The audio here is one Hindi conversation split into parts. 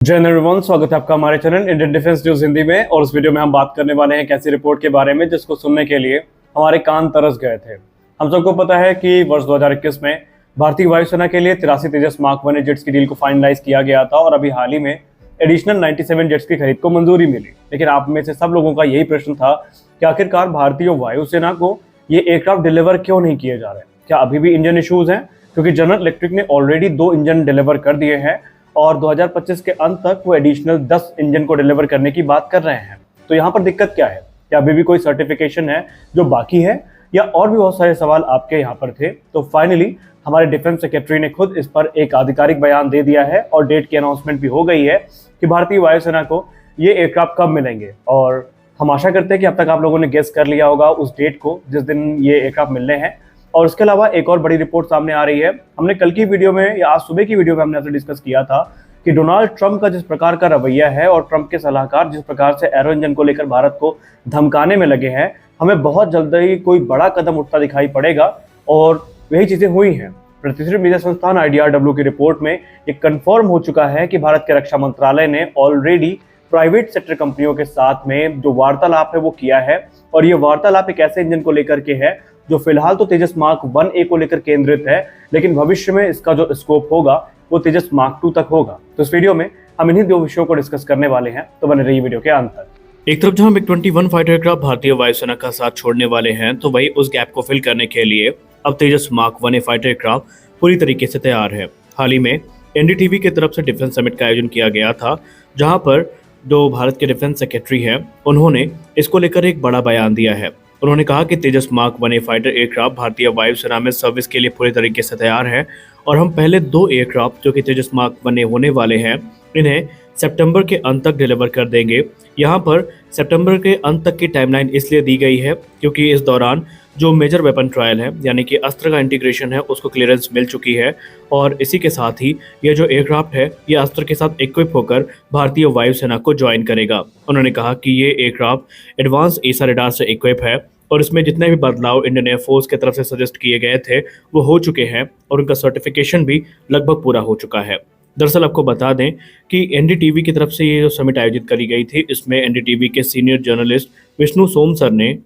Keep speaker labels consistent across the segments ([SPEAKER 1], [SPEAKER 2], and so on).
[SPEAKER 1] जय एवरीवन, स्वागत है आपका हमारे channel Indian defence news Hindi में। और इस वीडियो में हम बात करने वाले हैं एक ऐसी रिपोर्ट के बारे में जिसको सुनने के लिए हमारे कान तरस गए थे। हम सबको पता है कि वर्ष 2021 में भारतीय वायुसेना के लिए 83 तेजस मार्क 1 जेट्स की डील को फाइनलाइज किया गया था और अभी हाल ही में एडिशनल 97 जेट्स की खरीद को मंजूरी मिली। लेकिन आप में से सब लोगों का यही प्रश्न था कि आखिरकार भारतीय वायुसेना को ये एयरक्राफ्ट डिलीवर क्यों नहीं किए जा रहे? क्या अभी भी इंजन इश्यूज हैं? क्योंकि जनरल इलेक्ट्रिक ने ऑलरेडी 2 इंजन डिलीवर कर दिए हैं और 2025 के अंत तक वो एडिशनल 10 इंजन को डिलीवर करने की बात कर रहे हैं। तो यहाँ पर दिक्कत क्या है? क्या अभी भी कोई सर्टिफिकेशन है जो बाकी है, या और भी बहुत सारे सवाल आपके यहाँ पर थे? तो फाइनली हमारे डिफेंस सेक्रेटरी ने खुद इस पर एक आधिकारिक बयान दे दिया है और डेट की अनाउंसमेंट भी हो गई है कि भारतीय वायुसेना को ये एयरक्राफ्ट कब मिलेंगे। और हम आशा करते हैं कि अब तक आप लोगों ने गेस कर लिया होगा उस डेट को जिस दिन ये एयरक्राफ्ट मिलने हैं। और उसके अलावा एक और बड़ी रिपोर्ट सामने आ रही है। हमने कल की वीडियो में या आज सुबह की वीडियो में हमने आपसे डिस्कस किया था कि डोनाल्ड ट्रंप का जिस प्रकार का रवैया है और ट्रंप के सलाहकार जिस प्रकार से एरो इंजन को लेकर भारत को धमकाने में लगे हैं, हमें बहुत जल्द ही कोई बड़ा कदम उठता दिखाई पड़ेगा। और वही चीजें हुई हैं। प्रतिष्ठित मीडिया संस्थान IDRW की रिपोर्ट में ये कंफर्म हो चुका है कि भारत के रक्षा मंत्रालय ने ऑलरेडी प्राइवेट सेक्टर कंपनियों के साथ में जो वार्तालाप है वो किया है। और ये वार्तालाप एक ऐसे इंजन को लेकर के है जो फिलहाल तो तेजस मार्क 1A को लेकर केंद्रित है, लेकिन भविष्य में इसका जो स्कोप होगा वो तेजस मार्क 2 तक होगा। तो इस वीडियो में हम इन्हीं 2 विषयों को डिस्कस करने वाले हैं, तो बने रहिए वीडियो के अंत तक।
[SPEAKER 2] एक तरफ जहां MiG-21 फाइटर एयरक्राफ्ट भारतीय वायुसेना का साथ छोड़ने वाले हैं, तो वही उस गैप को फिल करने के लिए अब तेजस मार्क 1A फाइटर एयरक्राफ्ट पूरी तरीके से तैयार है। हाल ही में NDTV की तरफ से डिफेंस समिट का आयोजन किया गया था, जहां पर जो भारत के डिफेंस सेक्रेटरी हैं उन्होंने इसको लेकर एक बड़ा बयान दिया है। उन्होंने कहा कि तेजस मार्क 1A फाइटर एयरक्राफ्ट भारतीय वायुसेना में सर्विस के लिए पूरी तरीके से तैयार है और हम पहले 2 एयरक्राफ्ट जो कि तेजस मार्क 1A होने वाले हैं, इन्हें सितंबर के अंत तक डिलीवर कर देंगे। यहाँ पर सितंबर के अंत तक की टाइमलाइन इसलिए दी गई है क्योंकि इस दौरान जो मेजर वेपन ट्रायल है यानी कि अस्त्र का इंटीग्रेशन है उसको क्लियरेंस मिल चुकी है और इसी के साथ ही यह जो एयरक्राफ्ट है ये अस्त्र के साथ इक्विप होकर भारतीय वायुसेना को ज्वाइन करेगा। उन्होंने कहा कि ये एयरक्राफ्ट एडवांस एसा रडार से इक्विप है और इसमें जितने भी बदलाव इंडियन एयरफोर्स की तरफ से सजेस्ट किए गए थे वो हो चुके हैं और उनका सर्टिफिकेशन भी लगभग पूरा हो चुका है। दरअसल आपको बता दें कि NDTV की तरफ से ये जो समिट आयोजित करी गई थी, इसमें NDTV के सीनियर जर्नलिस्ट विष्णु सोम सर ने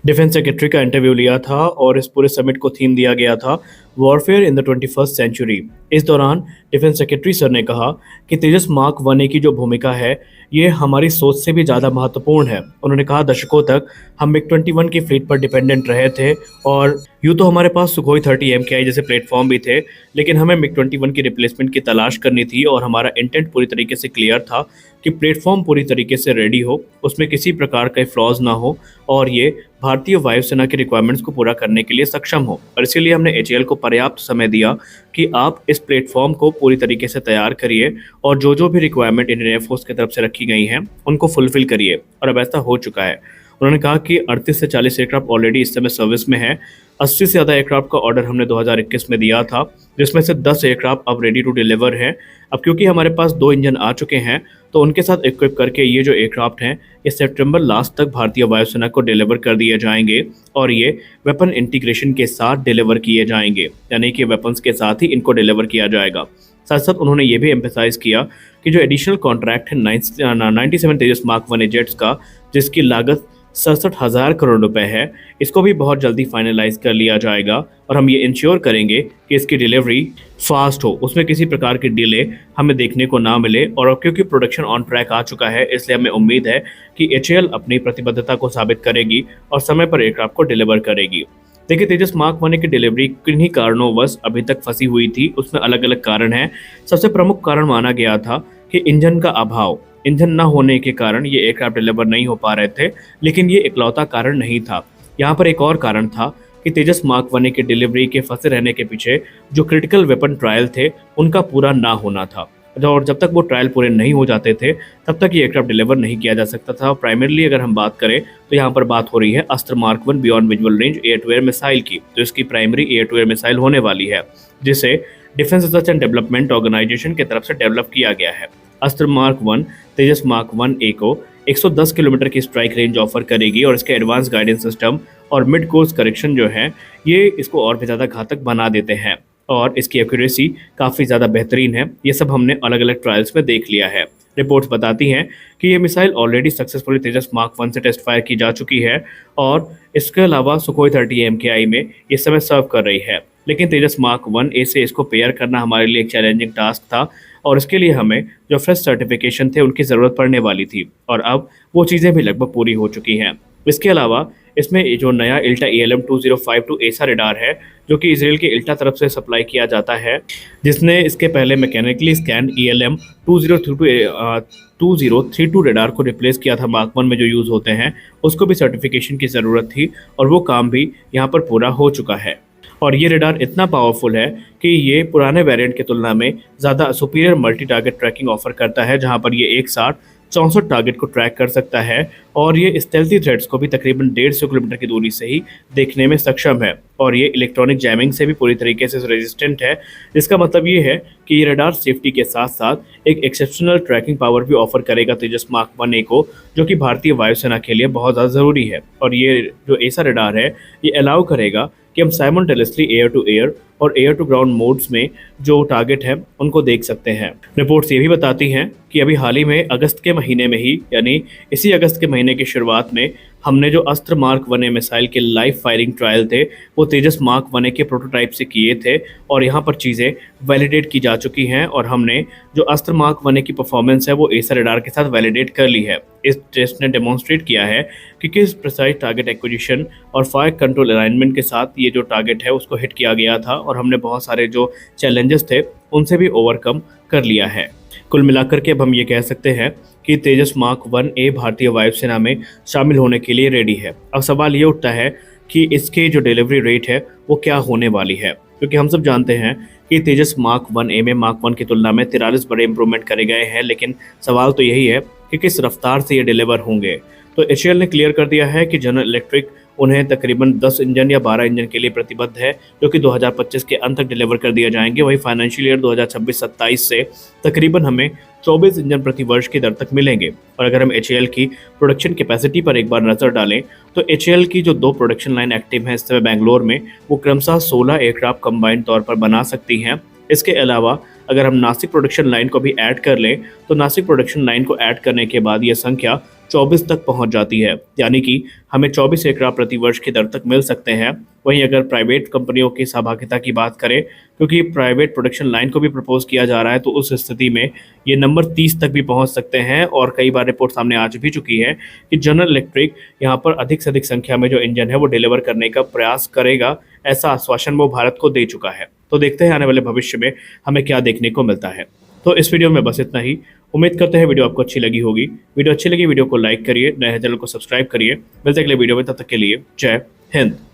[SPEAKER 2] डिफेंस सेक्रेटरी का इंटरव्यू लिया था और इस पूरे समिट को थीम दिया गया था warfare in the 21st century. इस दौरान डिफेंस सेक्रेटरी सर ने कहा कि तेजस मार्क 1A की जो भूमिका है ये हमारी सोच से भी ज़्यादा महत्वपूर्ण है। उन्होंने कहा दशकों तक हम MiG-21 की फ्लीट पर डिपेंडेंट रहे थे और यूँ तो हमारे पास सुखोई 30 MKI जैसे प्लेटफॉर्म भी थे, लेकिन हमें MiG-21 की रिप्लेसमेंट की तलाश करनी थी और हमारा इंटेंट पूरी तरीके से क्लियर था कि प्लेटफॉर्म पूरी तरीके से रेडी हो, उसमें किसी प्रकार का फ्लॉज ना हो और ये भारतीय वायुसेना की रिक्वायरमेंट्स को पूरा करने के लिए सक्षम हो। और इसीलिए हमने HAL को पर्याप्त समय दिया कि आप इस प्लेटफॉर्म को पूरी तरीके से तैयार करिए और जो भी रिक्वायरमेंट इंडियन एयरफोर्स की तरफ से रखी गई हैं उनको फुलफिल करिए, और अब ऐसा हो चुका है। उन्होंने कहा कि 38 से 40 एयरक्राफ्ट ऑलरेडी इस समय सर्विस में है। 80 से ज़्यादा एयरक्राफ्ट का ऑर्डर हमने 2021 में दिया था, जिसमें से 10 एयरक्राफ्ट अब रेडी टू डिलीवर है। अब क्योंकि हमारे पास 2 इंजन आ चुके हैं तो उनके साथ इक्विप करके ये जो एयरक्राफ्ट हैं ये सितंबर लास्ट तक भारतीय वायुसेना को डिलीवर कर दिए जाएंगे और ये वेपन इंटीग्रेशन के साथ डिलीवर किए जाएंगे, यानी कि वेपन्स के साथ ही इनको डिलीवर किया जाएगा। साथ साथ उन्होंने ये भी एम्फेसाइज किया कि जो एडिशनल कॉन्ट्रैक्ट है 97 तेजस मार्क 1A जेट्स का, जिसकी लागत 67,000 करोड़ रुपए है, इसको भी बहुत जल्दी फाइनलाइज कर लिया जाएगा और हम ये इंश्योर करेंगे कि इसकी डिलीवरी फास्ट हो, उसमें किसी प्रकार की डिले हमें देखने को ना मिले। और क्योंकि प्रोडक्शन ऑन ट्रैक आ चुका है इसलिए हमें उम्मीद है कि HAL अपनी प्रतिबद्धता को साबित करेगी और समय पर एयरक्राफ्ट को डिलीवर करेगी। देखिए, तेजस मार्क 1A की डिलीवरी किन्हीं कारणोंवश अभी तक फंसी हुई थी, उसमें अलग अलग कारण हैं। सबसे प्रमुख कारण माना गया था कि इंजन का अभाव, इंजन न होने के कारण ये एयरक्राफ्ट डिलीवर नहीं हो पा रहे थे, लेकिन ये इकलौता कारण नहीं था। यहाँ पर एक और कारण था कि तेजस मार्क 1A की डिलीवरी के फंसे रहने के पीछे जो क्रिटिकल वेपन ट्रायल थे उनका पूरा ना होना था, और जब तक वो ट्रायल पूरे नहीं हो जाते थे तब तक ये एयरक्राफ्ट डिलीवर नहीं किया जा सकता था। प्राइमरली अगर हम बात करें तो यहाँ पर बात हो रही है Astra mark 1 beyond visual range air to air missile की। तो इसकी primary air to air missile होने वाली है, जिसे defence research and development organisation की तरफ से डेवलप किया गया है। अस्त्र मार्क 1 तेजस मार्क 1A को 110 किलोमीटर की स्ट्राइक रेंज ऑफर करेगी और इसके एडवांस गाइडेंस सिस्टम और मिड कोर्स करेक्शन जो है ये इसको और भी ज़्यादा घातक बना देते हैं। और इसकी एक्यूरेसी काफ़ी ज़्यादा बेहतरीन है। ये सब हमने अलग अलग ट्रायल्स में देख लिया है। रिपोर्ट्स बताती हैं कि ये मिसाइल ऑलरेडी सक्सेसफुली तेजस मार्क 1 से टेस्ट फायर की जा चुकी है और इसके अलावा सुखोई 30 MKI में इस समय सर्व कर रही है। लेकिन तेजस मार्क 1A से इसको पेयर करना हमारे लिए एक चैलेंजिंग टास्क था और इसके लिए हमें जो फ्रेश सर्टिफिकेशन थे उनकी ज़रूरत पड़ने वाली थी और अब वो चीज़ें भी लगभग पूरी हो चुकी हैं। इसके अलावा इसमें जो नया इल्टा ELM 2052 ऐसा रडार है जो कि इसराइल के इल्टा तरफ से सप्लाई किया जाता है, जिसने इसके पहले मैकेनिकली स्कैन ELM 2032 रडार को रिप्लेस किया था मार्क 1 में जो यूज़ होते हैं, उसको भी सर्टिफिकेशन की ज़रूरत थी और वो काम भी यहाँ पर पूरा हो चुका है। और ये रडार इतना पावरफुल है कि ये पुराने वेरिएंट की तुलना में ज़्यादा superior multi target tracking offer करता है, जहाँ पर ये एक साथ 64 टारगेट को ट्रैक कर सकता है और ये स्टेल्थी थ्रेड्स को भी तकरीबन 150 किलोमीटर की दूरी से ही देखने में सक्षम है और ये इलेक्ट्रॉनिक जैमिंग से भी पूरी तरीके से रेजिस्टेंट है, जिसका मतलब ये है कि ये रडार सेफ्टी के साथ साथ एक एक्सेप्शनल ट्रैकिंग पावर भी ऑफर करेगा तेजस मार्क 1A को, जो कि भारतीय वायुसेना के लिए बहुत ज़्यादा ज़रूरी है। और ये जो ऐसा रडार है ये अलाउ करेगा कि हम साइमल्टेनियसली एयर टू एयर और एयर टू ग्राउंड मोड्स में जो टारगेट है उनको देख सकते हैं। रिपोर्ट्स ये भी बताती हैं कि अभी हाल ही में अगस्त के महीने में ही, यानी इसी अगस्त के महीने की शुरुआत में, हमने जो अस्त्र मार्क 1A मिसाइल के लाइव फायरिंग ट्रायल थे वो तेजस मार्क 1A के प्रोटोटाइप से किए थे और यहाँ पर चीज़ें वैलिडेट की जा चुकी हैं और हमने जो अस्त्र मार्क 1A की परफॉर्मेंस है वो एसर रडार के साथ वैलिडेट कर ली है। इस टेस्ट ने डेमोन्स्ट्रेट किया है कि किस प्रिसाइज टारगेट एक्विजिशन और फायर कंट्रोल अलाइनमेंट के साथ ये जो टारगेट है उसको हिट किया गया था और हमने बहुत सारे जो चैलेंजेस थे उनसे भी ओवरकम कर लिया है। कुल मिलाकर के अब हम ये कह सकते हैं कि तेजस मार्क 1A भारतीय वायुसेना में शामिल होने के लिए रेडी है। अब सवाल ये उठता है कि इसकी जो डिलीवरी रेट है वो क्या होने वाली है, क्योंकि हम सब जानते हैं कि तेजस मार्क 1A में मार्क 1 की तुलना में 43 बड़े इंप्रूवमेंट करे गए हैं, लेकिन सवाल तो यही है कि किस रफ्तार से ये डिलीवर होंगे। तो HAL ने क्लियर कर दिया है कि जनरल इलेक्ट्रिक उन्हें तकरीबन 10 इंजन या 12 इंजन के लिए प्रतिबद्ध है, जो कि 2025 के अंत तक डिलीवर कर दिया जाएंगे। वही फाइनेंशियल ईयर 2026-27 से तकरीबन हमें 24 इंजन प्रति वर्ष की दर तक मिलेंगे। और अगर हम HAL की प्रोडक्शन कैपेसिटी पर एक बार नज़र डालें तो HAL की जो 2 प्रोडक्शन लाइन एक्टिव हैं इस समय बेंगलोर में, वो क्रमशः 16 एयरक्राफ्ट कंबाइंड तौर पर बना सकती हैं। इसके अलावा अगर हम नासिक प्रोडक्शन लाइन को भी ऐड कर लें तो नासिक प्रोडक्शन लाइन को ऐड करने के बाद यह संख्या 24 तक पहुंच जाती है, यानी कि हमें 24 एयरक्राफ्ट प्रति वर्ष की दर तक मिल सकते हैं। वहीं अगर प्राइवेट कंपनियों की सहभागिता की बात करें, क्योंकि प्राइवेट प्रोडक्शन लाइन को भी प्रपोज किया जा रहा है, तो उस स्थिति में ये नंबर 30 तक भी पहुंच सकते हैं। और कई बार रिपोर्ट सामने आ भी चुकी है कि जनरल इलेक्ट्रिक यहाँ पर अधिक से अधिक संख्या में जो इंजन है वो डिलीवर करने का प्रयास करेगा, ऐसा आश्वासन वो भारत को दे चुका है। तो देखते हैं आने वाले भविष्य में हमें क्या देखने को मिलता है। तो इस वीडियो में बस इतना ही। उम्मीद करते हैं वीडियो आपको अच्छी लगी होगी। वीडियो अच्छी लगी वीडियो को लाइक करिए, नए चैनल को सब्सक्राइब करिए। मिलते हैं अगले वीडियो में, तब तक के लिए जय हिंद।